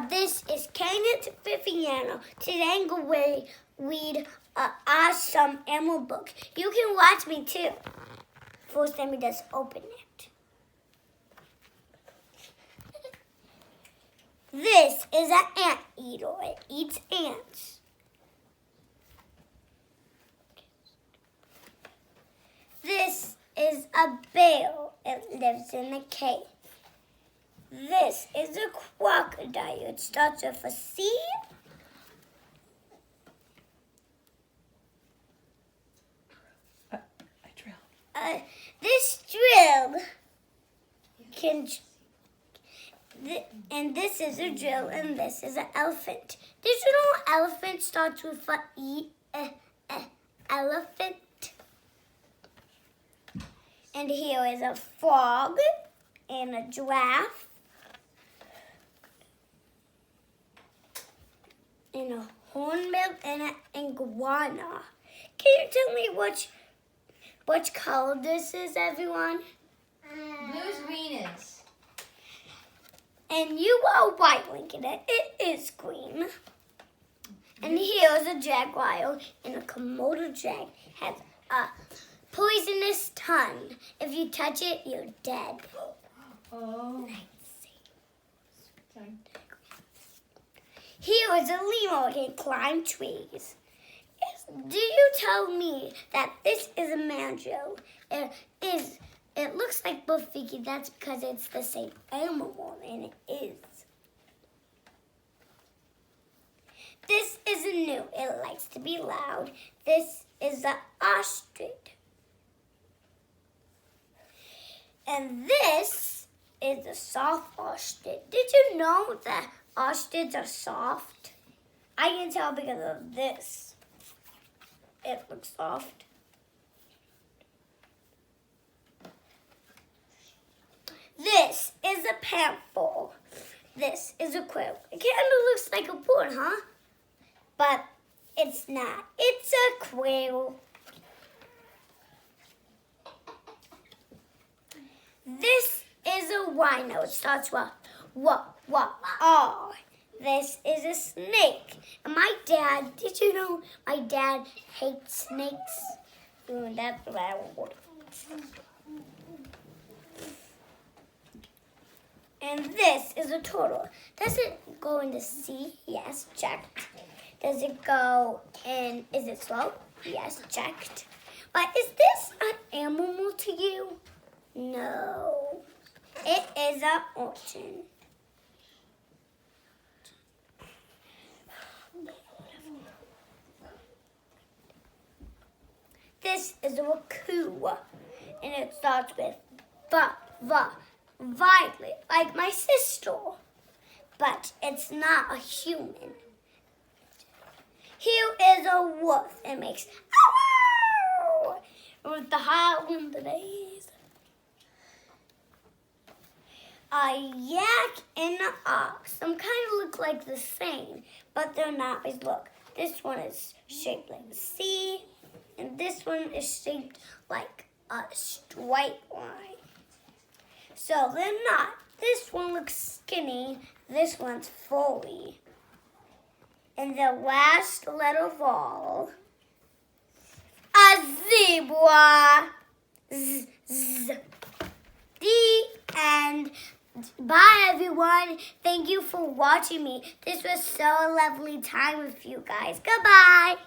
this is Kaidence Viviano. Today I'm going to read an awesome animal book. You can watch me too. First, let me just open it. This is an ant eater. It eats ants. This is a bear. It lives in a cave. This is a crocodile. It starts with a C. A drill. This drill can, and this is a drill, and this is an elephant. Did you know elephant starts with a E? Elephant. And here is a frog and a giraffe. And a hornbill and an iguana. Can you tell me which color this is, everyone? Blue's green is. And you are right, Lincoln. It is green. And here's a jaguar, and a Komodo drag has a poisonous tongue. If you touch it, you're dead. Oh. Here is a lemur. It can climb trees. Do you tell me that this is a mandrill? It looks like Buffiki. That's because it's the same animal, and it is. This is a gnu. It likes to be loud. This is an ostrich. And this is a soft ostrich. Did you know that ostriches are soft? I can tell because of this. It looks soft. This is a panther. This is a quail. It kind of looks like a bird, huh? But it's not. It's a quail. This is a rhino. It starts with R. This is a snake. And my dad, did you know my dad hates snakes? That's what I would. And this is a turtle. Does it go in the sea? Yes, checked. Does it go in, is it slow? Yes, checked. But is this an animal to you? No. It is an urchin. This is a raccoon, and it starts with violet, like my sister. But it's not a human. Here is a wolf. It makes ow with the howl in the days. A yak and an ox. Some kind of look like the same, but they're not. Look, this one is shaped like a C, and this one is shaped like a straight line. So they're not. This one looks skinny. This one's fully. And the last letter of all, a zebra. The end. Bye, everyone. Thank you for watching me. This was so lovely time with you guys. Goodbye.